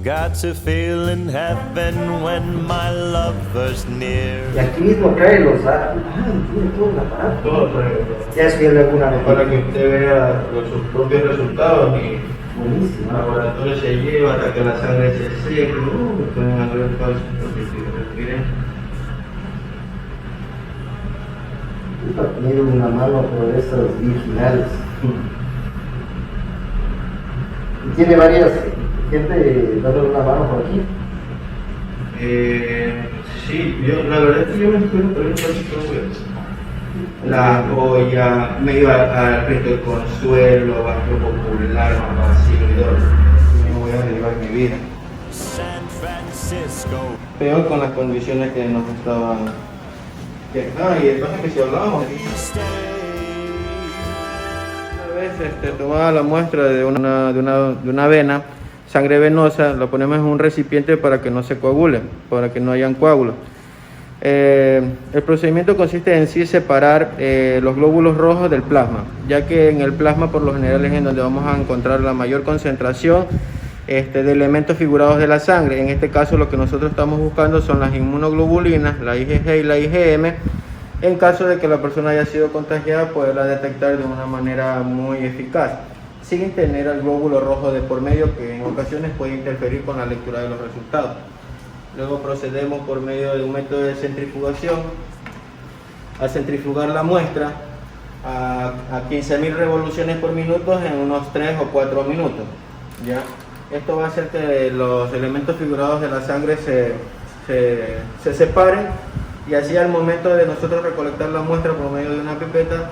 got to feel in heaven when my lover's near. Y aquí mismo trae los datos. Tiene todo un aparato. Todo trae. Ya es que alguna vez. Para que usted vea sus propios resultados y Buenísimo. el laboratorio se lleva hasta que la sangre se seque. Pueden haber falsos porque si respiren. Puta, tiene una mano por estas virginales. Y tiene varias gente dándole una mano por aquí. Sí, la verdad es que yo me espero por un la joya, me iba al Cristo del Consuelo, Barrio Popular, Mamacidor. Me voy a llevar mi vida. San Francisco. Peor con las condiciones que nos estaban. Y el pasa que si hablábamos. Una vez tomaba la muestra de una vena, sangre venosa, la ponemos en un recipiente para que no se coagule, para que no hayan coágulos. El procedimiento consiste en sí separar los glóbulos rojos del plasma, ya que en el plasma por lo general es en donde vamos a encontrar la mayor concentración de elementos figurados de la sangre. En este caso lo que nosotros estamos buscando son las inmunoglobulinas, la IgG y la IgM. En caso de que la persona haya sido contagiada, poderla detectar de una manera muy eficaz, sin tener al glóbulo rojo de por medio, que en ocasiones puede interferir con la lectura de los resultados. Luego procedemos por medio de un método de centrifugación a centrifugar la muestra a 15.000 revoluciones por minuto en unos 3 o 4 minutos. ¿Ya? Esto va a hacer que los elementos figurados de la sangre se separen, y así al momento de nosotros recolectar la muestra por medio de una pipeta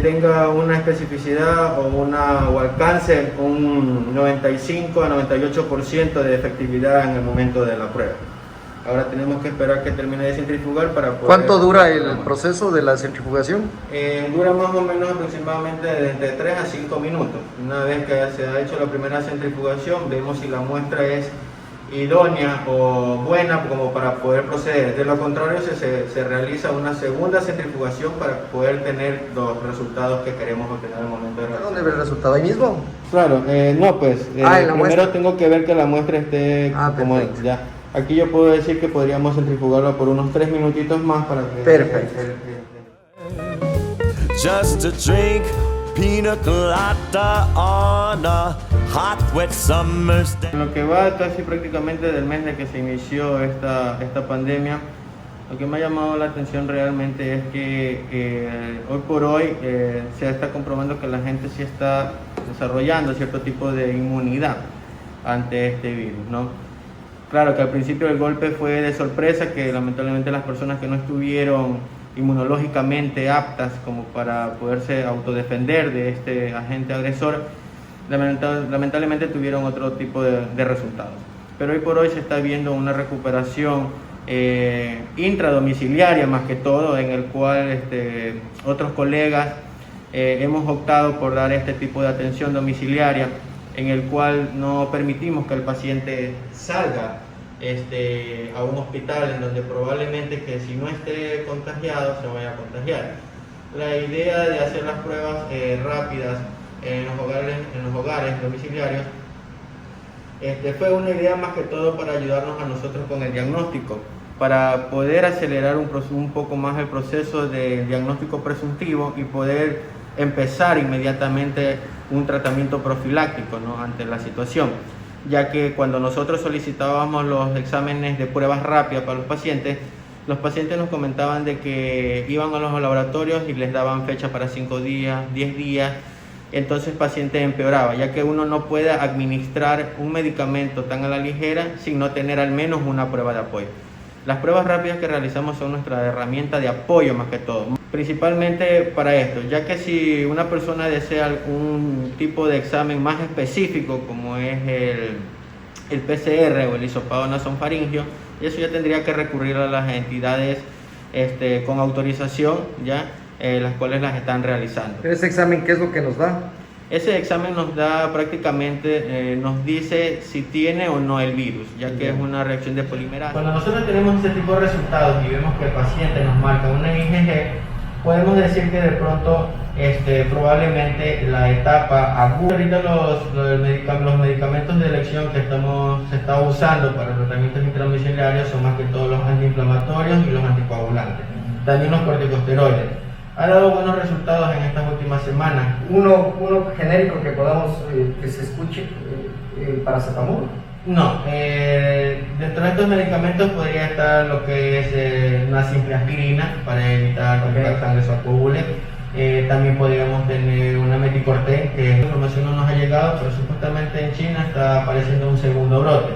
tenga una especificidad o alcance un 95 a 98% de efectividad en el momento de la prueba. Ahora tenemos que esperar que termine de centrifugar para poder... ¿Cuánto dura el proceso de la centrifugación? Dura más o menos aproximadamente de 3 a 5 minutos. Una vez que se ha hecho la primera centrifugación, vemos si la muestra es idónea o buena como para poder proceder. De lo contrario, se realiza una segunda centrifugación para poder tener los resultados que queremos obtener al momento de realizar. ¿Dónde ve el resultado? ¿Ahí mismo? Claro, no pues, primero muestra. tengo que ver que la muestra esté como perfecto. ya. Aquí yo puedo decir que podríamos centrifugarla por unos 3 minutitos más para que... Perfecto. Just to drink pina colada on a hot wet summer's day. En lo que va casi prácticamente del mes de que se inició esta pandemia, lo que me ha llamado la atención realmente es que hoy por hoy se está comprobando que la gente sí está desarrollando cierto tipo de inmunidad ante este virus, ¿no? Claro que al principio el golpe fue de sorpresa, que lamentablemente las personas que no estuvieron inmunológicamente aptas como para poderse autodefender de este agente agresor, lamentablemente tuvieron otro tipo de resultados. Pero hoy por hoy se está viendo una recuperación intradomiciliaria más que todo, en el cual otros colegas hemos optado por dar este tipo de atención domiciliaria, en el cual no permitimos que el paciente salga a un hospital en donde probablemente que si no esté contagiado se vaya a contagiar. La idea de hacer las pruebas rápidas en los hogares domiciliarios fue una idea más que todo para ayudarnos a nosotros con el diagnóstico, para poder acelerar un poco más el proceso de diagnóstico presuntivo y poder empezar inmediatamente un tratamiento profiláctico, ¿no?, ante la situación, ya que cuando nosotros solicitábamos los exámenes de pruebas rápidas para los pacientes nos comentaban de que iban a los laboratorios y les daban fecha para 5 días, 10 días, entonces el paciente empeoraba, ya que uno no puede administrar un medicamento tan a la ligera sin no tener al menos una prueba de apoyo. Las pruebas rápidas que realizamos son nuestra herramienta de apoyo más que todo, principalmente para esto, ya que si una persona desea algún tipo de examen más específico como es el PCR o el hisopado nasofaringeo, eso ya tendría que recurrir a las entidades con autorización, ya las cuales las están realizando. ¿Ese examen qué es lo que nos da? Ese examen nos da prácticamente, nos dice si tiene o no el virus, ya que es una reacción de polimerasa. Cuando nosotros tenemos este tipo de resultados y vemos que el paciente nos marca una IgG podemos decir que de pronto probablemente la etapa aguda, ahorita los medicamentos de elección que se está usando para tratamientos intradomiciliarios son más que todos los antiinflamatorios y los anticoagulantes, también los corticosteroides. Ha dado buenos resultados en estas últimas semanas. Uno genérico que podamos, que se escuche, paracetamol. No, dentro de estos medicamentos podría estar lo que es una simple aspirina para evitar que la sangre se coagule. También podríamos tener una meticorten, que esta información no nos ha llegado, pero supuestamente en China está apareciendo un segundo brote.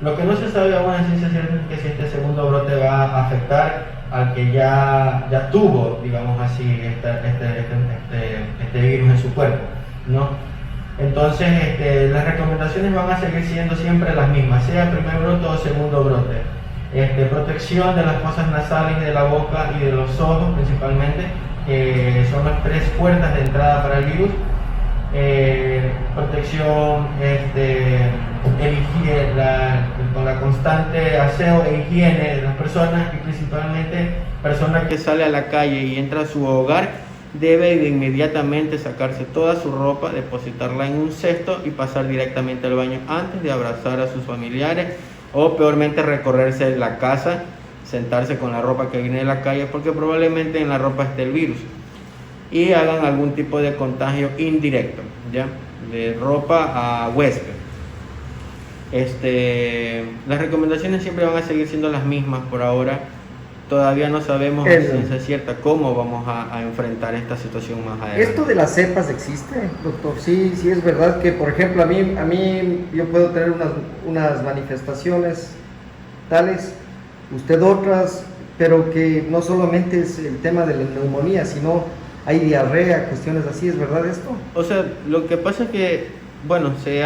Lo que no se sabe aún en ciencia cierta es que si este segundo brote va a afectar al que ya tuvo, digamos así, este virus en su cuerpo, ¿no? Entonces, las recomendaciones van a seguir siendo siempre las mismas, sea primer brote o segundo brote. Protección de las fosas nasales, de la boca y de los ojos principalmente, son las 3 puertas de entrada para el virus. Protección con la constante aseo e higiene de las personas, y principalmente persona que sale a la calle y entra a su hogar debe de inmediatamente sacarse toda su ropa, depositarla en un cesto y pasar directamente al baño antes de abrazar a sus familiares, o peormente recorrerse la casa, sentarse con la ropa que viene de la calle, porque probablemente en la ropa esté el virus, y hagan algún tipo de contagio indirecto, ¿ya? De ropa a huésped. Las recomendaciones siempre van a seguir siendo las mismas por ahora. Todavía no sabemos a ciencia cierta cómo vamos a enfrentar esta situación más adelante. ¿Esto de las cepas existe, doctor? Sí es verdad que, por ejemplo, a mí yo puedo tener unas manifestaciones tales, usted otras, pero que no solamente es el tema de la neumonía, sino hay diarrea, cuestiones así. ¿Es verdad esto? O sea, lo que pasa es que, bueno, se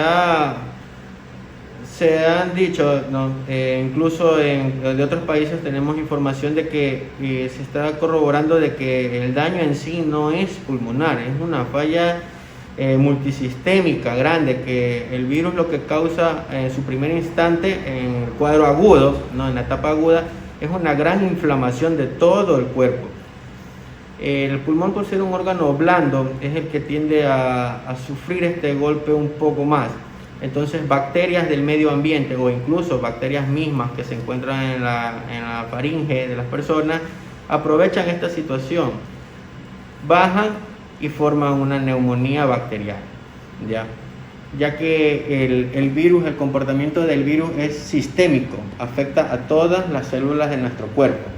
han dicho, ¿no? Incluso de otros países tenemos información de que se está corroborando de que el daño en sí no es pulmonar, es una falla multisistémica grande, que el virus lo que causa en su primer instante, en el cuadro agudo, ¿no? En la etapa aguda, es una gran inflamación de todo el cuerpo. El pulmón, por ser un órgano blando, es el que tiende a sufrir este golpe un poco más. Entonces, bacterias del medio ambiente o incluso bacterias mismas que se encuentran en la faringe de las personas aprovechan esta situación, bajan y forman una neumonía bacteriana, ya que el virus, el comportamiento del virus es sistémico, afecta a todas las células de nuestro cuerpo,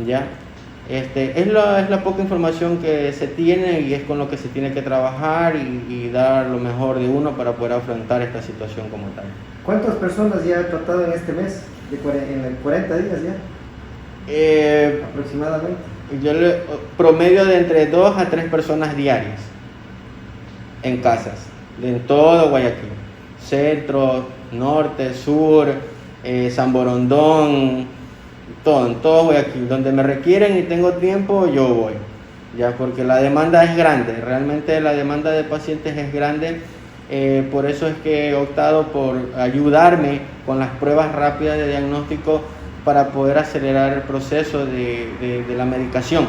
¿ya? Es la poca información que se tiene y es con lo que se tiene que trabajar y dar lo mejor de uno para poder afrontar esta situación como tal. ¿Cuántas personas ya ha tratado en este mes? ¿En 40 días ya? Aproximadamente. Promedio de entre 2 a 3 personas diarias en casas, en todo Guayaquil, centro, norte, sur, San Borondón, en todo Guayaquil, donde me requieren y tengo tiempo, yo voy, ya, porque la demanda es grande, realmente la demanda de pacientes es grande. Por eso es que he optado por ayudarme con las pruebas rápidas de diagnóstico para poder acelerar el proceso de la medicación,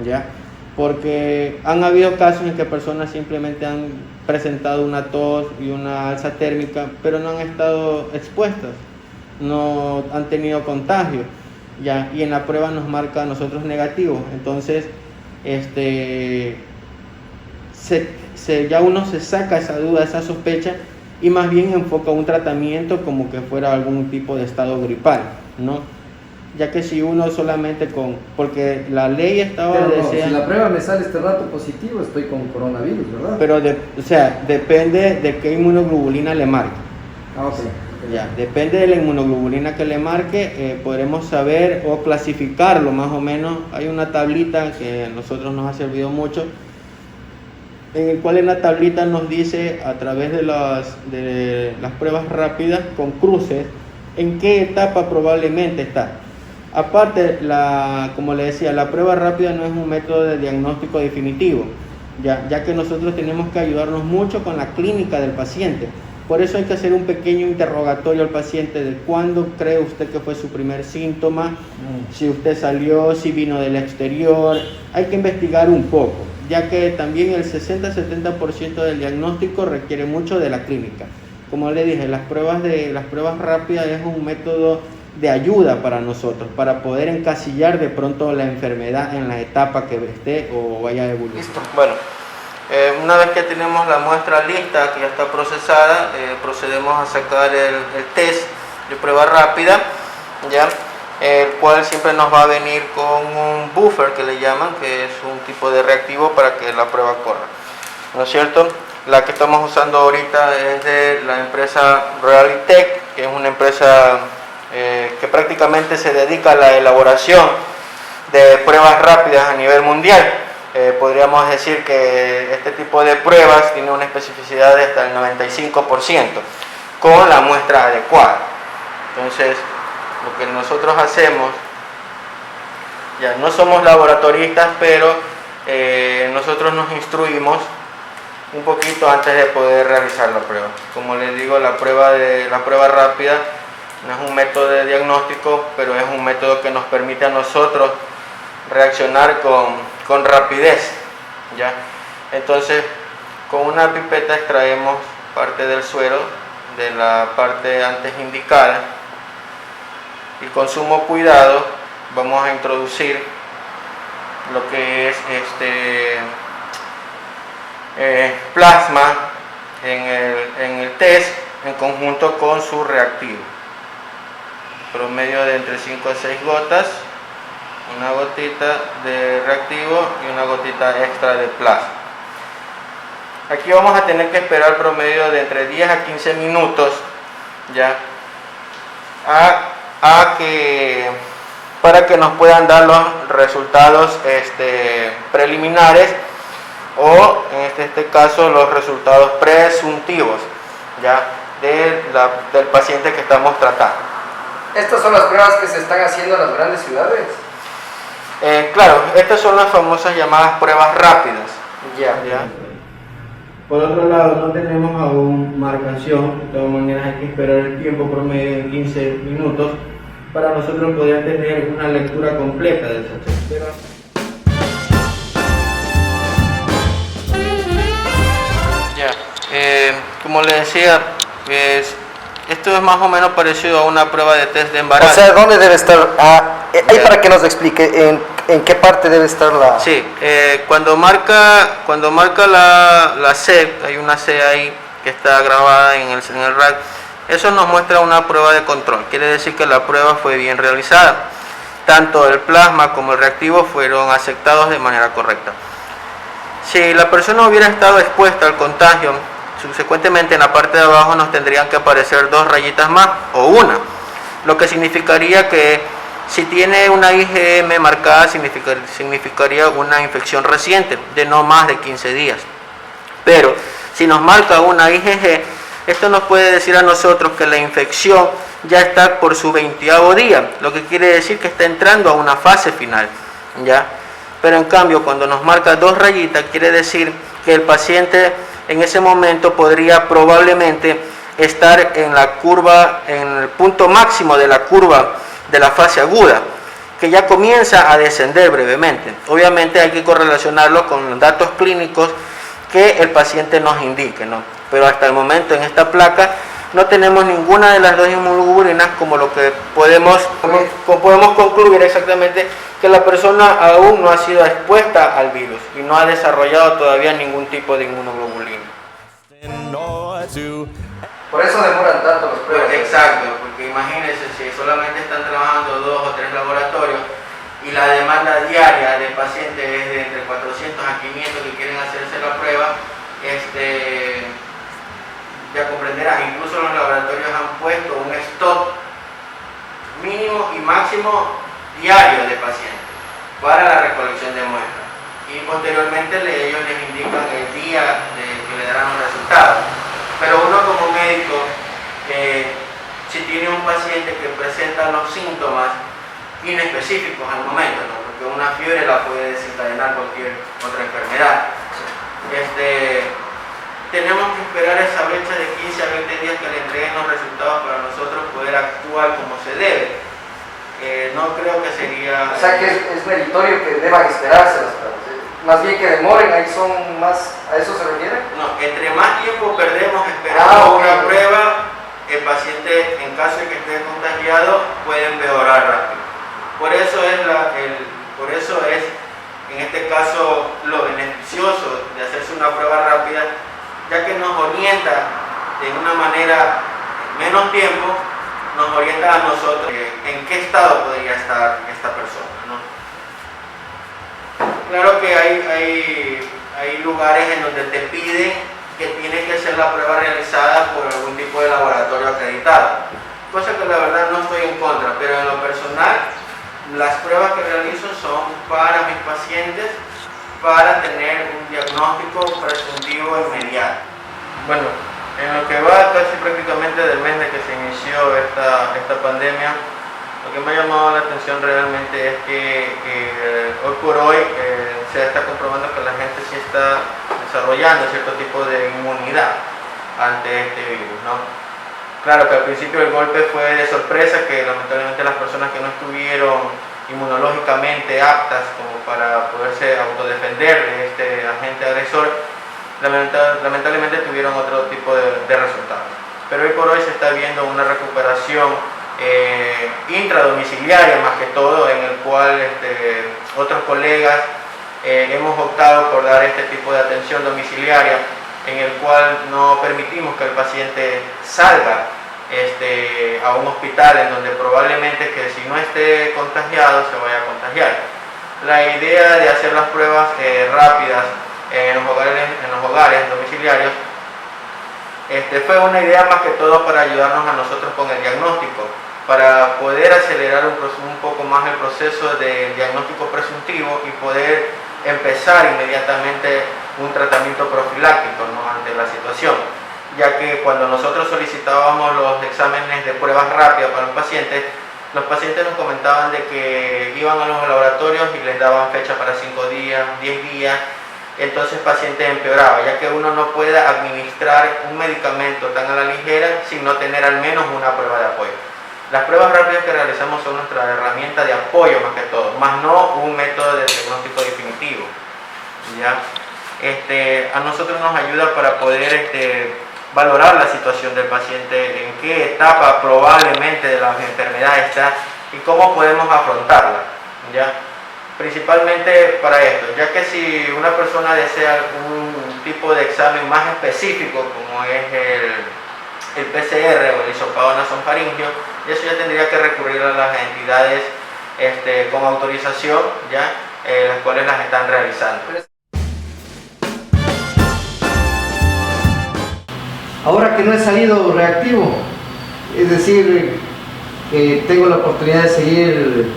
¿ya? Porque han habido casos en que personas simplemente han presentado una tos y una alza térmica, pero no han estado expuestas, no han tenido contagio, ¿ya? Y en la prueba nos marca a nosotros negativo. Entonces, ya uno se saca esa duda, esa sospecha, y más bien enfoca un tratamiento como que fuera algún tipo de estado gripal, ¿no? Ya que si uno solamente porque la ley estaba si la prueba me sale este rato positivo, estoy con coronavirus, ¿verdad? Pero depende de qué inmunoglobulina le marque. Okay. Ya, depende de la inmunoglobulina que le marque, podremos saber o clasificarlo más o menos. Hay una tablita que a nosotros nos ha servido mucho, en el cual en la tablita nos dice a través de las pruebas rápidas con cruces en qué etapa probablemente está. Aparte, como le decía, la prueba rápida no es un método de diagnóstico definitivo, ya que nosotros tenemos que ayudarnos mucho con la clínica del paciente. Por eso hay que hacer un pequeño interrogatorio al paciente de cuándo cree usted que fue su primer síntoma, si usted salió, si vino del exterior. Hay que investigar un poco, ya que también el 60-70% del diagnóstico requiere mucho de la clínica. Como le dije, las pruebas rápidas es un método de ayuda para nosotros, para poder encasillar de pronto la enfermedad en la etapa que esté o vaya a evolucionar. Listo. Bueno, una vez que tenemos la muestra lista, que ya está procesada, procedemos a sacar el test de prueba rápida, ¿ya? El cual siempre nos va a venir con un buffer que le llaman, que es un tipo de reactivo para que la prueba corra, ¿no es cierto? La que estamos usando ahorita es de la empresa Realitech, que es una empresa que prácticamente se dedica a la elaboración de pruebas rápidas a nivel mundial. Podríamos decir que este tipo de pruebas tiene una especificidad de hasta el 95% con la muestra adecuada. Entonces, lo que nosotros hacemos, ya no somos laboratoristas, pero nosotros nos instruimos un poquito antes de poder realizar la prueba. Como les digo, la prueba rápida no es un método de diagnóstico, pero es un método que nos permite a nosotros reaccionar con rapidez, ¿ya? Entonces, con una pipeta extraemos parte del suero de la parte antes indicada y con sumo cuidado vamos a introducir lo que es plasma en el test en conjunto con su reactivo. Promedio de entre 5 a 6 gotas, una gotita de reactivo y una gotita extra de plasma. Aquí vamos a tener que esperar promedio de entre 10 a 15 minutos, ¿ya? Para que nos puedan dar los resultados preliminares o en este caso los resultados presuntivos, ¿ya? Del paciente que estamos tratando. ¿Estas son las pruebas que se están haciendo en las grandes ciudades? Claro, estas son las famosas llamadas pruebas rápidas. Ya. Por otro lado, no tenemos aún marcación, de todas maneras hay que esperar el tiempo promedio de 15 minutos para nosotros poder tener una lectura completa de esa test. Como le decía, esto es más o menos parecido a una prueba de test de embarazo. O sea, ¿dónde debe estar? Ahí para que nos explique en qué parte debe estar la... Sí, cuando marca la C, hay una C ahí que está grabada en el rack, eso nos muestra una prueba de control, quiere decir que la prueba fue bien realizada. Tanto el plasma como el reactivo fueron aceptados de manera correcta. Si la persona hubiera estado expuesta al contagio, subsecuentemente en la parte de abajo nos tendrían que aparecer 2 rayitas más o una, lo que significaría que si tiene una IgM marcada significaría una infección reciente de no más de 15 días. Pero si nos marca una IgG, esto nos puede decir a nosotros que la infección ya está por su 20º día, lo que quiere decir que está entrando a una fase final, ¿ya? Pero en cambio, cuando nos marca 2 rayitas, quiere decir que el paciente en ese momento podría probablemente estar en la curva, en el punto máximo de la curva de la fase aguda, que ya comienza a descender brevemente. Obviamente hay que correlacionarlo con los datos clínicos que el paciente nos indique, ¿no? Pero hasta el momento en esta placa no tenemos ninguna de las 2 inmunoglobulinas, como lo que podemos concluir exactamente que la persona aún no ha sido expuesta al virus y no ha desarrollado todavía ningún tipo de inmunoglobulina. Por eso demoran tanto los pruebas. Exacto, porque imagínense si solamente están trabajando 2 o 3 laboratorios y la demanda diaria de pacientes es de entre 400 a 500 que quieren hacerse la prueba, ya comprenderás, incluso los laboratorios han puesto un stock mínimo y máximo diario de pacientes para la recolección de muestras y posteriormente ellos les indican el día que le darán los resultados. Pero uno como médico, si tiene un paciente que presenta los síntomas inespecíficos al momento, ¿no? Porque una fiebre la puede desencadenar cualquier otra enfermedad, tenemos que esperar esa brecha de 15 a 20 días que le entreguen los resultados para nosotros poder actuar como se debe. No creo que sería... O sea que es meritorio que deban esperarse las pruebas. Más bien que demoren, ahí son más... ¿A eso se refiere? No, entre más tiempo perdemos esperando una prueba, el paciente, en caso de que esté contagiado, puede empeorar rápido. Por eso es en este caso lo beneficioso de hacerse una prueba rápida, ya que nos orienta de una manera en menos tiempo, nos orienta a nosotros en qué estado podría estar esta persona, ¿no? Claro que hay lugares en donde te piden que tiene que ser la prueba realizada por algún tipo de laboratorio acreditado, cosa que la verdad no estoy en contra, pero en lo personal las pruebas que realizo son para mis pacientes para tener un diagnóstico presuntivo inmediato. Bueno, en lo que va casi prácticamente del mes de que se inició esta pandemia, lo que me ha llamado la atención realmente es que hoy por hoy se está comprobando que la gente sí está desarrollando cierto tipo de inmunidad ante este virus, ¿no? Claro que al principio el golpe fue de sorpresa, que lamentablemente las personas que no estuvieron inmunológicamente aptas como para poderse autodefender de este agente agresor, lamentablemente tuvieron otro tipo de resultados. Pero hoy por hoy se está viendo una recuperación intradomiciliaria más que todo, en el cual otros colegas hemos optado por dar este tipo de atención domiciliaria, en el cual no permitimos que el paciente salga a un hospital en donde probablemente que si no esté contagiado se vaya a contagiar. La idea de hacer las pruebas rápidas en los hogares domiciliarios fue una idea más que todo para ayudarnos a nosotros con el diagnóstico, para poder acelerar un poco más el proceso de diagnóstico presuntivo y poder empezar inmediatamente un tratamiento profiláctico, ¿no?, ante la situación, ya que cuando nosotros solicitábamos los exámenes de pruebas rápidas para los pacientes nos comentaban de que iban a los laboratorios y les daban fecha para 5 días, 10 días, entonces el paciente empeoraba, ya que uno no puede administrar un medicamento tan a la ligera sin no tener al menos una prueba de apoyo. Las pruebas rápidas que realizamos son nuestra herramienta de apoyo más que todo, más no un método de diagnóstico definitivo, ¿ya? A nosotros nos ayuda para poder valorar la situación del paciente, en qué etapa probablemente de la enfermedad está y cómo podemos afrontarla, ¿ya? Principalmente para esto, ya que si una persona desea algún tipo de examen más específico, como es el PCR o el hisopado nasofaringeo, eso ya tendría que recurrir a las entidades con autorización, ya las cuales las están realizando. Ahora que no he salido reactivo, es decir, que tengo la oportunidad de seguir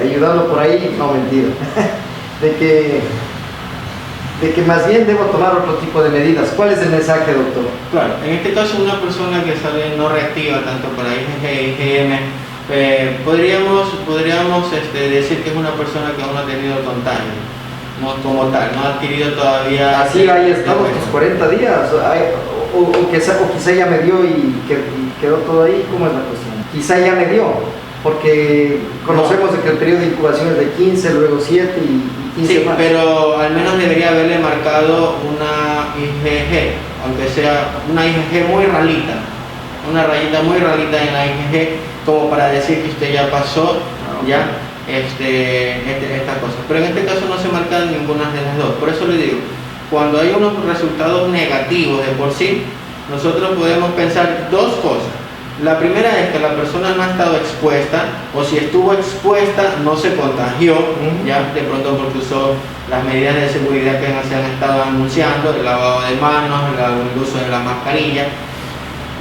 ayudando por ahí, no, mentira, de que más bien debo tomar otro tipo de medidas. ¿Cuál es el mensaje, doctor? Claro, en este caso una persona que sale no reactiva tanto para IgG e IgM, podríamos decir que es una persona que aún no ha tenido el contagio, no como tal, no ha adquirido todavía... Así ahí estamos, los 40 días, o quizá ya me dio y quedó todo ahí. ¿Cómo es la cuestión? Quizá ya me dio, porque conocemos que el periodo de incubación es de 15, luego 7 y 15 sí, más. pero al menos debería haberle marcado una IgG, aunque sea una IgG muy ralita, una rayita muy ralita en la IgG, como para decir que usted ya pasó, ya estas cosas. Pero en este caso no se marca ninguna de las dos. Por eso le digo, cuando hay unos resultados negativos de por sí, nosotros podemos pensar dos cosas. La primera es que la persona no ha estado expuesta, o si estuvo expuesta no se contagió, ya de pronto porque usó las medidas de seguridad que se han estado anunciando, el lavado de manos, el uso de la mascarilla.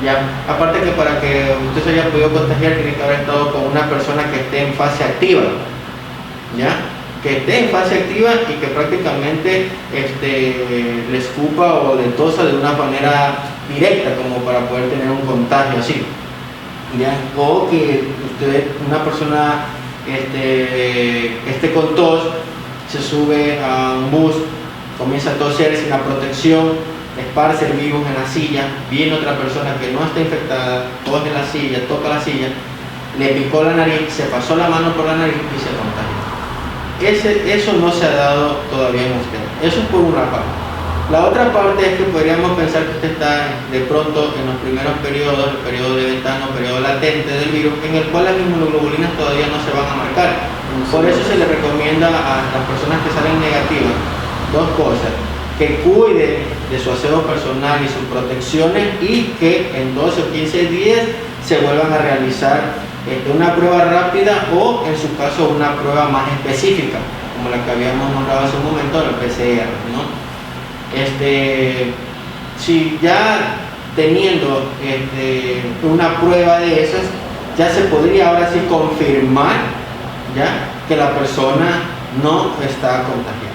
Ya, aparte que para que usted se haya podido contagiar tiene que haber estado con una persona que esté en fase activa, ya, que esté en fase activa y que prácticamente le escupa o le tosa de una manera directa como para poder tener un contagio así, ya, o que usted, una persona esté con tos, se sube a un bus, comienza a toser sin la protección esparce el virus en la silla, viene otra persona que no está infectada, coge la silla, toca la silla, le picó la nariz, se pasó la mano por la nariz y se contagió. Eso no se ha dado todavía en usted. Eso es por una parte. La otra parte es que podríamos pensar que usted está de pronto en los primeros periodos, el periodo de ventana, el periodo latente del virus, en el cual las inmunoglobulinas todavía no se van a marcar. Por eso se le recomienda a las personas que salen negativas dos cosas: que cuiden de su aseo personal y sus protecciones, y que en 12 o 15 días se vuelvan a realizar una prueba rápida o, en su caso, una prueba más específica, como la que habíamos nombrado hace un momento, la PCR, ¿no? Si ya teniendo una prueba de esas, ya se podría ahora sí confirmar ya que la persona no está contagiada.